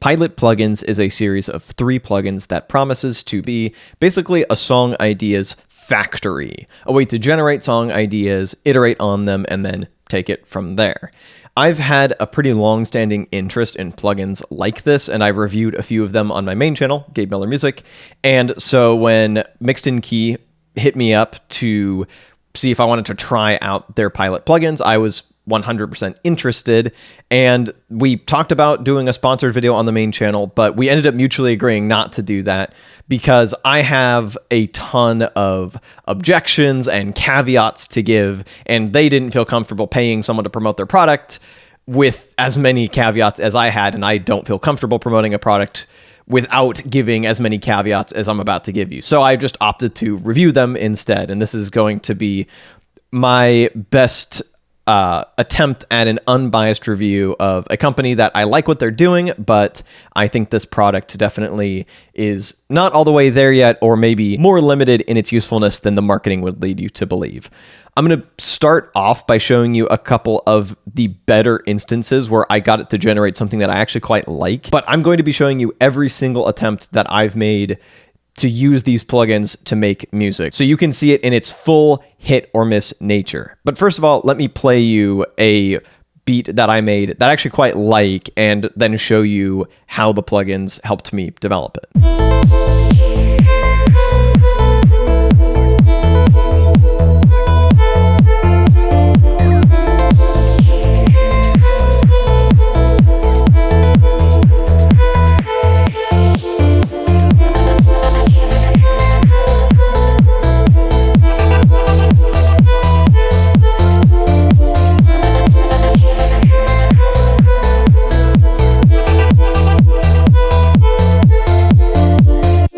Pilot Plugins is a series of 3 plugins that promises to be basically a song ideas factory, a way to generate song ideas, iterate on them, and then take it from there. I've had a pretty long-standing interest in plugins like this, and I've reviewed a few of them on my main channel, Gabe Miller Music, and so when Mixed In Key hit me up to see if I wanted to try out their Pilot plugins, I was 100% interested, and we talked about doing a sponsored video on the main channel, but we ended up mutually agreeing not to do that because I have a ton of objections and caveats to give, and they didn't feel comfortable paying someone to promote their product with as many caveats as I had, and I don't feel comfortable promoting a product without giving as many caveats as I'm about to give you. So I just opted to review them instead, and this is going to be my best attempt at an unbiased review of a company that I like what they're doing, but I think this product definitely is not all the way there yet, or maybe more limited in its usefulness than the marketing would lead you to believe. I'm going to start off by showing you a couple of the better instances where I got it to generate something that I actually quite like, but I'm going to be showing you every single attempt that I've made to use these plugins to make music, so you can see it in its full hit or miss nature. But first of all, let me play you a beat that I made that I actually quite like, and then show you how the plugins helped me develop it.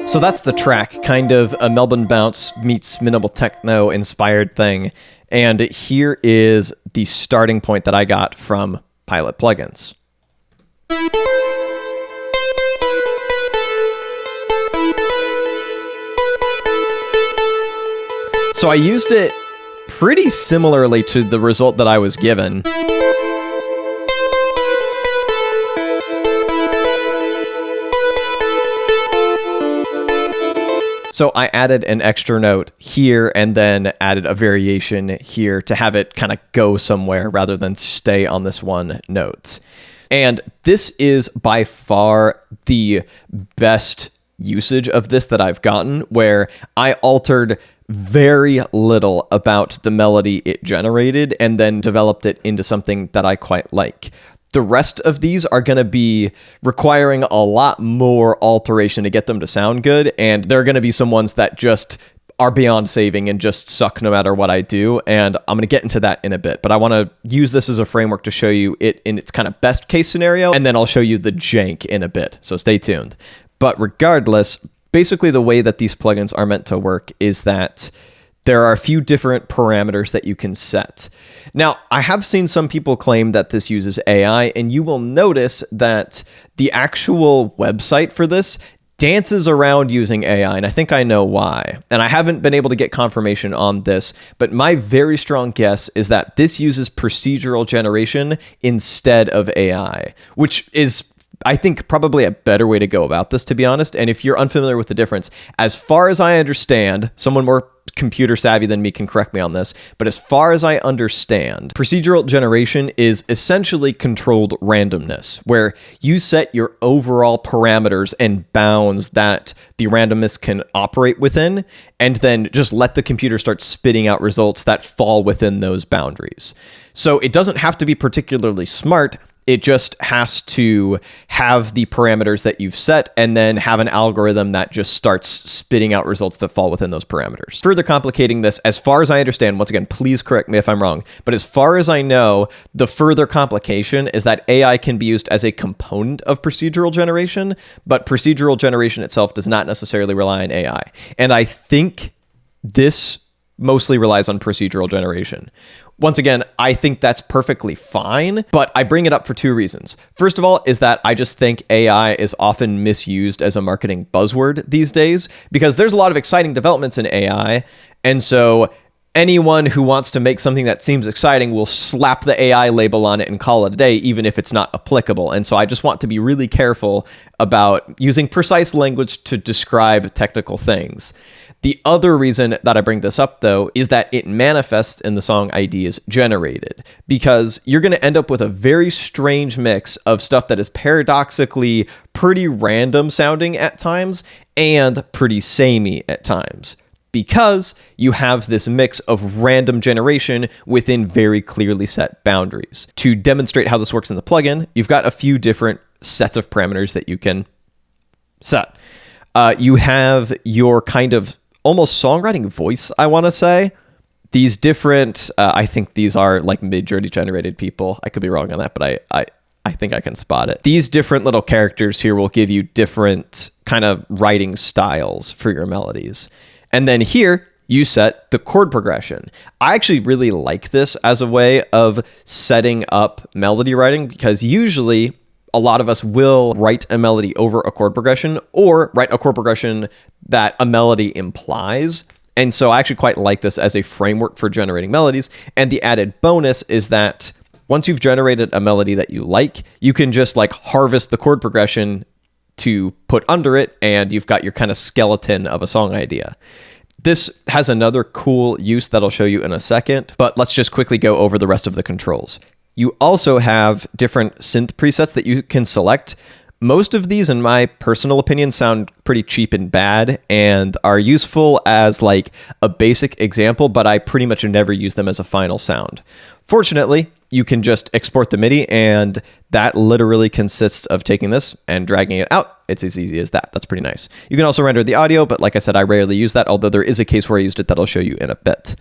So that's the track, kind of a Melbourne bounce meets minimal techno inspired thing. And here is the starting point that I got from Pilot plugins. So I used it pretty similarly to the result that I was given. So I added an extra note here and then added a variation here to have it kind of go somewhere rather than stay on this one note. And this is by far the best usage of this that I've gotten, where I altered very little about the melody it generated and then developed it into something that I quite like. The rest of these are going to be requiring a lot more alteration to get them to sound good, and there are going to be some ones that just are beyond saving and just suck no matter what I do, and I'm going to get into that in a bit. But I want to use this as a framework to show you it in its kind of best case scenario, and then I'll show you the jank in a bit, so stay tuned. But regardless, basically the way that these plugins are meant to work is that there are a few different parameters that you can set. Now, I have seen some people claim that this uses AI, and you will notice that the actual website for this dances around using AI, and I think I know why. And I haven't been able to get confirmation on this, but my very strong guess is that this uses procedural generation instead of AI, which is, I think, probably a better way to go about this, to be honest. And if you're unfamiliar with the difference, as far as I understand, someone more computer savvy than me can correct me on this, but as far as I understand, procedural generation is essentially controlled randomness, where you set your overall parameters and bounds that the randomness can operate within, and then just let the computer start spitting out results that fall within those boundaries. So it doesn't have to be particularly smart. It just has to have the parameters that you've set and then have an algorithm that just starts spitting out results that fall within those parameters. Further complicating this, as far as I understand, once again, please correct me if I'm wrong, but as far as I know, the further complication is that AI can be used as a component of procedural generation, but procedural generation itself does not necessarily rely on AI. And I think this mostly relies on procedural generation. Once again, I think that's perfectly fine, but I bring it up for 2 reasons. First of all is that I just think AI is often misused as a marketing buzzword these days, because there's a lot of exciting developments in AI, and so anyone who wants to make something that seems exciting will slap the AI label on it and call it a day, even if it's not applicable. And so I just want to be really careful about using precise language to describe technical things. The other reason that I bring this up, though, is that it manifests in the song ideas generated, because you're going to end up with a very strange mix of stuff that is paradoxically pretty random sounding at times and pretty samey at times, because you have this mix of random generation within very clearly set boundaries. To demonstrate how this works in the plugin, you've got a few different sets of parameters that you can set. You have your kind of almost songwriting voice, I want to say. These different, I think these are like Midjourney generated people. I could be wrong on that, but I think I can spot it. These different little characters here will give you different kind of writing styles for your melodies. And then here, you set the chord progression. I actually really like this as a way of setting up melody writing, because usually a lot of us will write a melody over a chord progression or write a chord progression that a melody implies. And so I actually quite like this as a framework for generating melodies. And the added bonus is that once you've generated a melody that you like, you can just like harvest the chord progression to put under it, and you've got your kind of skeleton of a song idea. This has another cool use that I'll show you in a second, but let's just quickly go over the rest of the controls. You also have different synth presets that you can select. Most of these, in my personal opinion, sound pretty cheap and bad and are useful as like a basic example, but I pretty much never use them as a final sound. Fortunately, you can just export the MIDI, and that literally consists of taking this and dragging it out. It's as easy as that. That's pretty nice. You can also render the audio, but like I said, I rarely use that, although there is a case where I used it that I'll show you in a bit.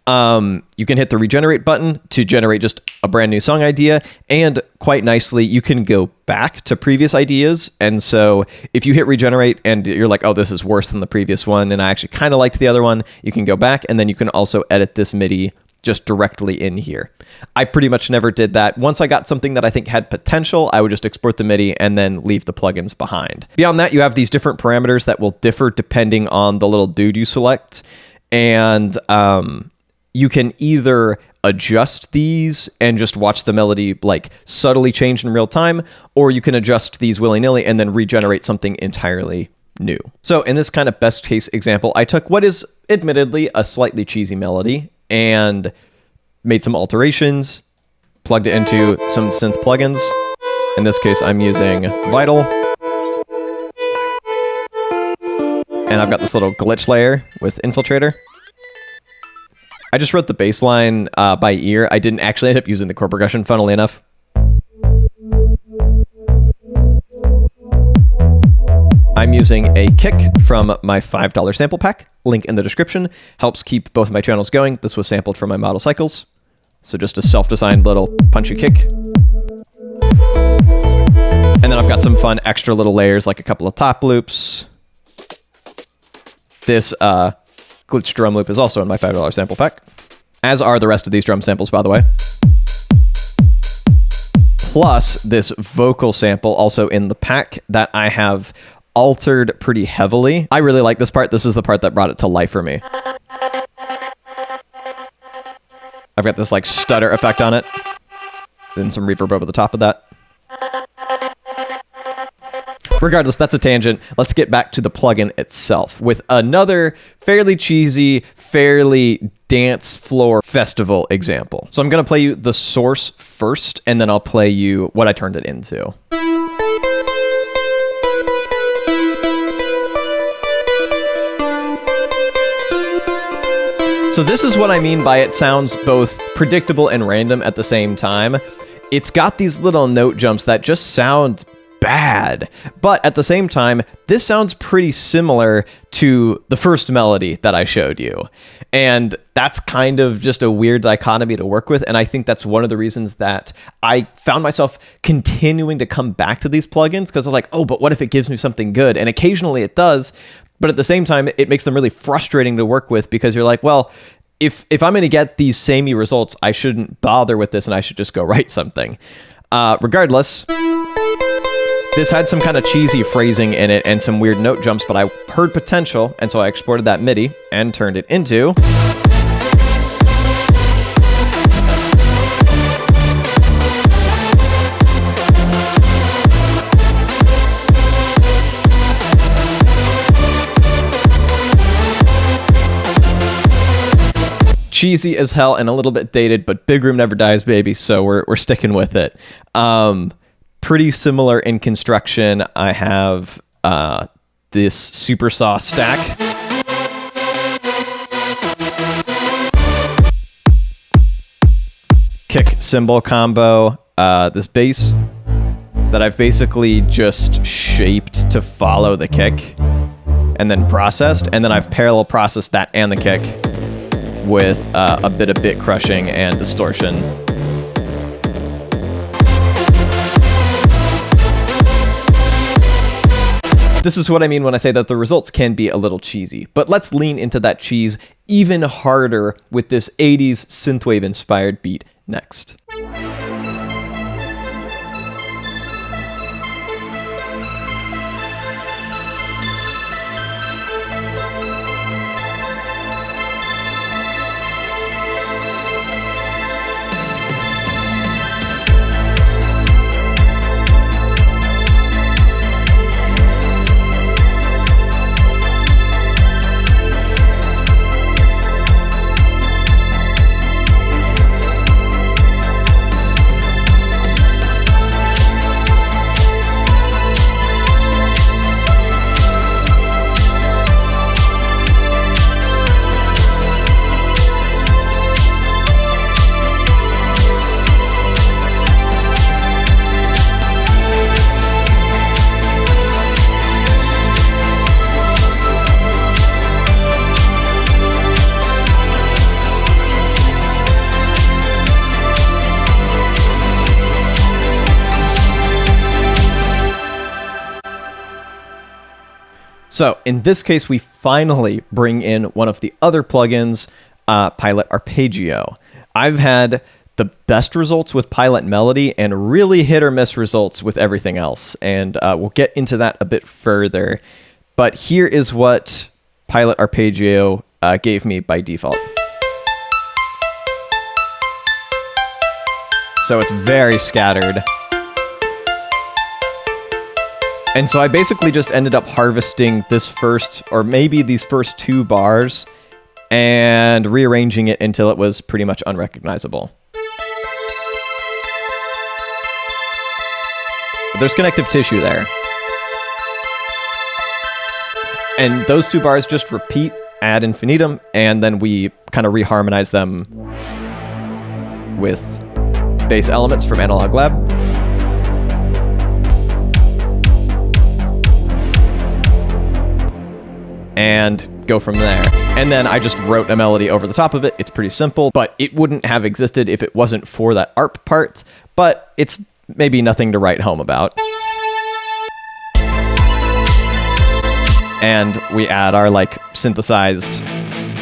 You can hit the regenerate button to generate just a brand new song idea, and quite nicely, you can go back to previous ideas. And so if you hit regenerate and you're like, oh, this is worse than the previous one, and I actually kind of liked the other one, you can go back, and then you can also edit this MIDI just directly in here. I pretty much never did that. Once I got something that I think had potential, I would just export the MIDI and then leave the plugins behind. Beyond that, you have these different parameters that will differ depending on the little dude you select. And you can either adjust these and just watch the melody like subtly change in real time, or you can adjust these willy-nilly and then regenerate something entirely new. So in this kind of best case example, I took what is admittedly a slightly cheesy melody and made some alterations, plugged it into some synth plugins. In this case, I'm using Vital. And I've got this little glitch layer with Infiltrator. I just wrote the bass line by ear. I didn't actually end up using the chord progression, funnily enough. I'm using a kick from my $5 sample pack. Link in the description. Helps keep both of my channels going. This was sampled from my model cycles. So just a self-designed little punchy kick. And then I've got some fun extra little layers, like a couple of top loops. This glitch drum loop is also in my $5 sample pack, as are the rest of these drum samples, by the way. Plus this vocal sample also in the pack that I have altered pretty heavily. I really like this part. This is the part that brought it to life for me. I've got this like stutter effect on it, then some reverb over the top of that. Regardless, that's a tangent. Let's get back to the plugin itself with another fairly cheesy, fairly dance floor festival example. So I'm going to play you the source first, and then I'll play you what I turned it into. So this is what I mean by it sounds both predictable and random at the same time. It's got these little note jumps that just sound bad, but at the same time, this sounds pretty similar to the first melody that I showed you. And that's kind of just a weird dichotomy to work with. And I think that's one of the reasons that I found myself continuing to come back to these plugins, because I'm like, oh, but what if it gives me something good? And occasionally it does. But at the same time, it makes them really frustrating to work with, because you're like, well, if I'm going to get these samey results, I shouldn't bother with this and I should just go write something. Regardless, this had some kind of cheesy phrasing in it and some weird note jumps, but I heard potential, and so I exported that MIDI and turned it into cheesy as hell and a little bit dated, but Big Room Never Dies, baby. So we're sticking with it. Pretty similar in construction. I have this super saw stack. Kick cymbal combo, this bass that I've basically just shaped to follow the kick and then processed, and then I've parallel processed that and the kick with a bit of bit crushing and distortion. This is what I mean when I say that the results can be a little cheesy, but let's lean into that cheese even harder with this 80s synthwave inspired beat next. So in this case, we finally bring in one of the other plugins, Pilot Arpeggio. I've had the best results with Pilot Melody and really hit or miss results with everything else. And we'll get into that a bit further. But here is what Pilot Arpeggio gave me by default. So it's very scattered. And so I basically just ended up harvesting this first, or maybe these first two bars, and rearranging it until it was pretty much unrecognizable. But there's connective tissue there. And those two bars just repeat ad infinitum, and then we kind of reharmonize them with bass elements from Analog Lab. And go from there. And then I just wrote a melody over the top of it. It's pretty simple, but it wouldn't have existed if it wasn't for that ARP part, but it's maybe nothing to write home about. And we add our like synthesized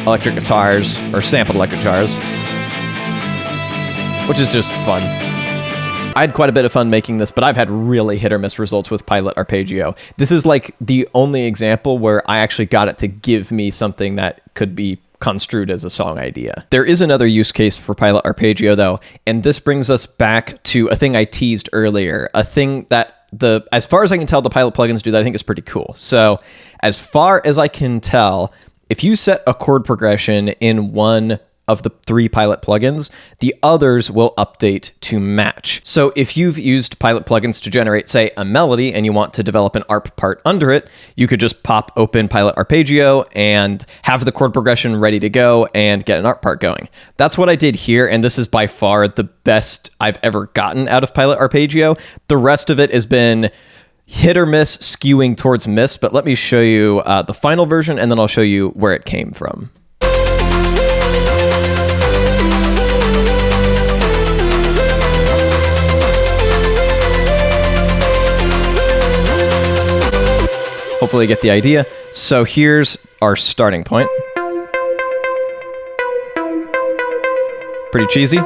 electric guitars, or sampled electric guitars, which is just fun. I had quite a bit of fun making this, but I've had really hit or miss results with Pilot Arpeggio. This is like the only example where I actually got it to give me something that could be construed as a song idea. There is another use case for Pilot Arpeggio though, and this brings us back to a thing I teased earlier, a thing that as far as I can tell, the Pilot plugins do that I think is pretty cool. So as far as I can tell, if you set a chord progression in one of the 3 Pilot plugins, the others will update to match. So if you've used Pilot plugins to generate, say, a melody and you want to develop an ARP part under it, you could just pop open Pilot Arpeggio and have the chord progression ready to go and get an ARP part going. That's what I did here, and this is by far the best I've ever gotten out of Pilot Arpeggio. The rest of it has been hit or miss, skewing towards miss, but let me show you the final version, and then I'll show you where it came from. Hopefully you get the idea. So here's our starting point. Pretty cheesy.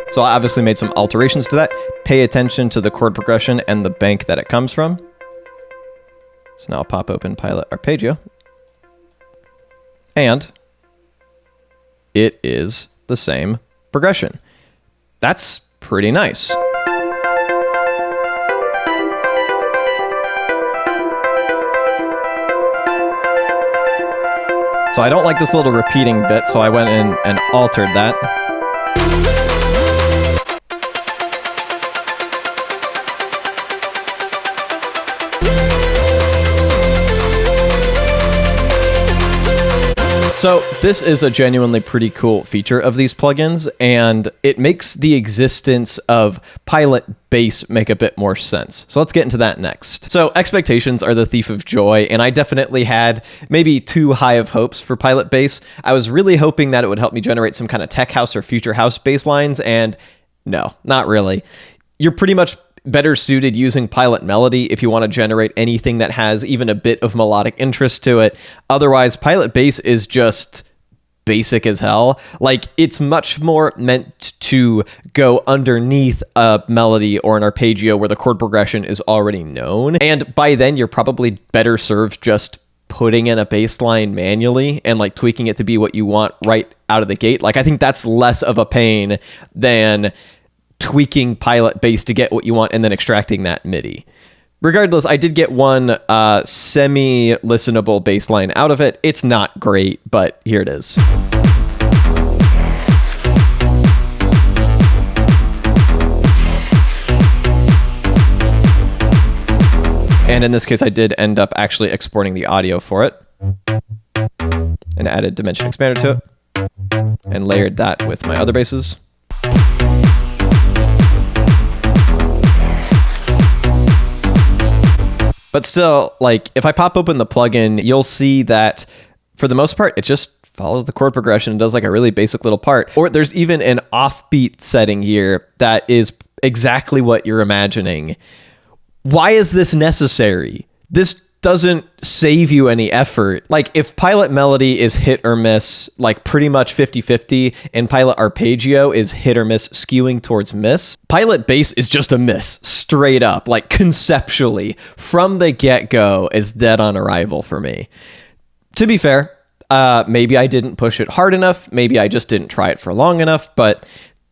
So I obviously made some alterations to that. Pay attention to the chord progression and the bank that it comes from. So now I'll pop open Pilot Arpeggio. And it is the same progression. That's pretty nice. So I don't like this little repeating bit, so I went in and altered that. So this is a genuinely pretty cool feature of these plugins, and it makes the existence of Pilot Bass make a bit more sense. So let's get into that next. So expectations are the thief of joy, and I definitely had maybe too high of hopes for Pilot Bass. I was really hoping that it would help me generate some kind of tech house or future house bass lines, and no, not really. You're pretty much better suited using Pilot Melody if you want to generate anything that has even a bit of melodic interest to it. Otherwise, Pilot Bass is just basic as hell. Like, it's much more meant to go underneath a melody or an arpeggio where the chord progression is already known. And by then, you're probably better served just putting in a bass line manually and like tweaking it to be what you want right out of the gate. Like, I think that's less of a pain than tweaking Pilot Bass to get what you want and then extracting that MIDI. Regardless, I did get one semi-listenable bass line out of it. It's not great, but here it is. And in this case, I did end up actually exporting the audio for it and added dimension expander to it and layered that with my other basses. But still, like, if I pop open the plugin, you'll see that for the most part, it just follows the chord progression and does like a really basic little part. Or there's even an offbeat setting here that is exactly what you're imagining. Why is this necessary? This doesn't save you any effort. Like, if Pilot Melody is hit or miss, like pretty much 50-50, and Pilot Arpeggio is hit or miss, skewing towards miss, Pilot Bass is just a miss, straight up. Like, conceptually, from the get-go, it's dead on arrival for me. To be fair, maybe I didn't push it hard enough, maybe I just didn't try it for long enough, but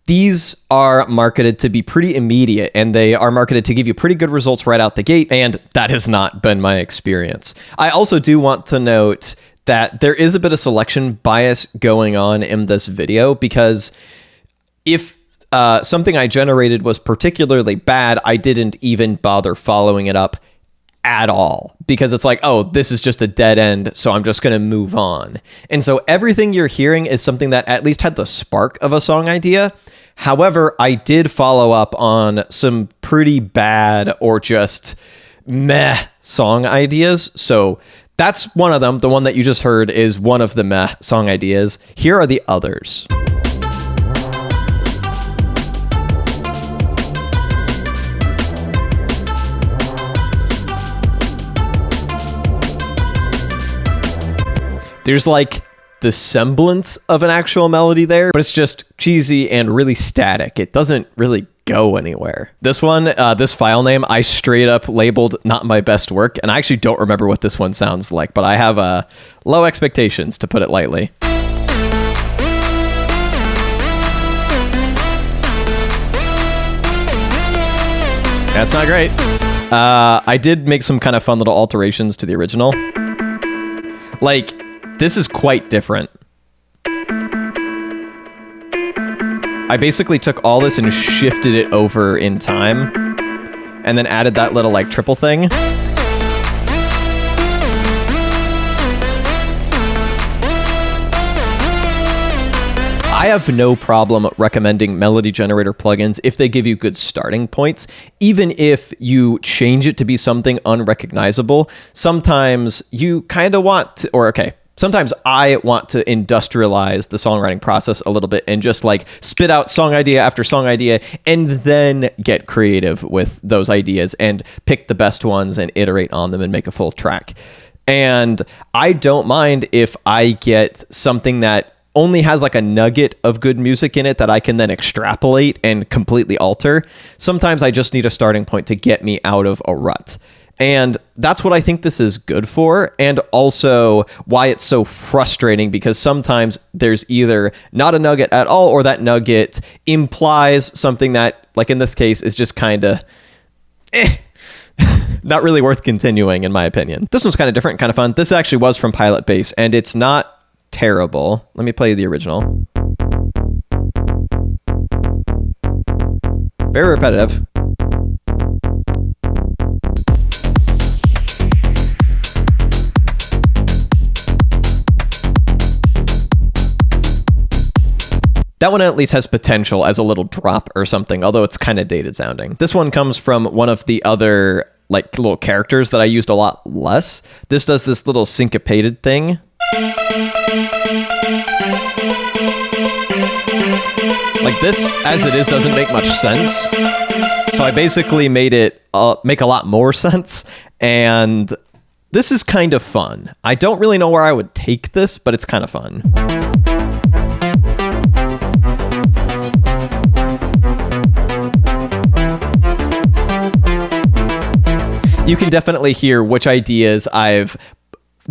these are marketed to be pretty immediate, and they are marketed to give you pretty good results right out the gate, and that has not been my experience. I also do want to note that there is a bit of selection bias going on in this video, because if something I generated was particularly bad, I didn't even bother following it up at all, because it's like, oh, this is just a dead end, so I'm just going to move on. And so everything you're hearing is something that at least had the spark of a song idea. However, I did follow up on some pretty bad or just meh song ideas. So that's one of them. The one that you just heard is one of the meh song ideas. Here are the others. There's like the semblance of an actual melody there, but it's just cheesy and really static. It doesn't really go anywhere. This one, this file name, I straight up labeled not my best work, and I actually don't remember what this one sounds like, but I have low expectations, to put it lightly. That's not great. I did make some kind of fun little alterations to the original. Like, this is quite different. I basically took all this and shifted it over in time, and then added that little like triple thing. I have no problem recommending melody generator plugins if they give you good starting points, even if you change it to be something unrecognizable. Sometimes you kind of want to, or okay, sometimes I want to industrialize the songwriting process a little bit and just like spit out song idea after song idea and then get creative with those ideas and pick the best ones and iterate on them and make a full track. And I don't mind if I get something that only has like a nugget of good music in it that I can then extrapolate and completely alter. Sometimes I just need a starting point to get me out of a rut. And that's what I think this is good for, and also why it's so frustrating, because sometimes there's either not a nugget at all, or that nugget implies something that, like in this case, is just kind of not really worth continuing, in my opinion. This one's kind of different, kind of fun. This actually was from Pilot Bass, and it's not terrible. Let me play the original. Very repetitive. That one at least has potential as a little drop or something, although it's kind of dated sounding. This one comes from one of the other like little characters that I used a lot less. This does this little syncopated thing. Like this, as it is, doesn't make much sense. So I basically made it make a lot more sense, and this is kind of fun. I don't really know where I would take this, but it's kind of fun. You can definitely hear which ideas I've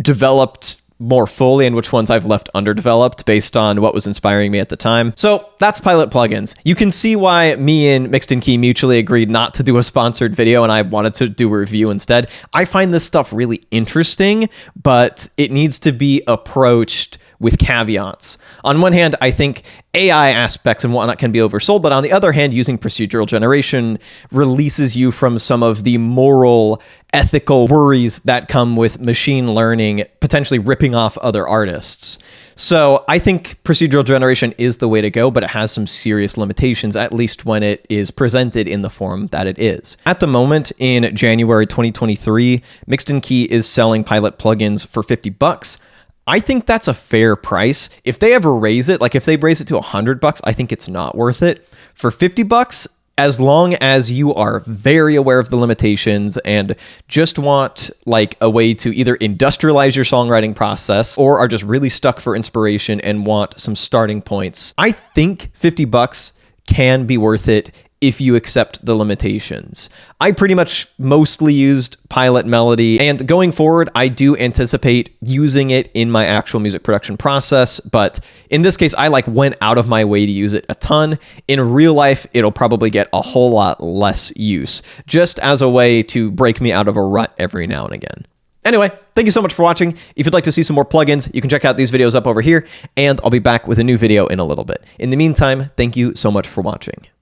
developed more fully and which ones I've left underdeveloped based on what was inspiring me at the time. So that's Pilot plugins. You can see why me and Mixed In Key mutually agreed not to do a sponsored video and I wanted to do a review instead. I find this stuff really interesting, but it needs to be approached with caveats. On one hand, I think AI aspects and whatnot can be oversold, but on the other hand, using procedural generation releases you from some of the moral, ethical worries that come with machine learning, potentially ripping off other artists. So I think procedural generation is the way to go, but it has some serious limitations, at least when it is presented in the form that it is. At the moment, in January 2023, Mixed In Key is selling Pilot plugins for $50. I think that's a fair price. If they ever raise it, like if they raise it to $100, I think it's not worth it. For $50, as long as you are very aware of the limitations and just want like a way to either industrialize your songwriting process or are just really stuck for inspiration and want some starting points, I think $50 can be worth it if you accept the limitations. I pretty much mostly used Pilot Melody, and going forward, I do anticipate using it in my actual music production process, but in this case, I went out of my way to use it a ton. In real life, it'll probably get a whole lot less use, just as a way to break me out of a rut every now and again. Anyway, thank you so much for watching. If you'd like to see some more plugins, you can check out these videos up over here, and I'll be back with a new video in a little bit. In the meantime, thank you so much for watching.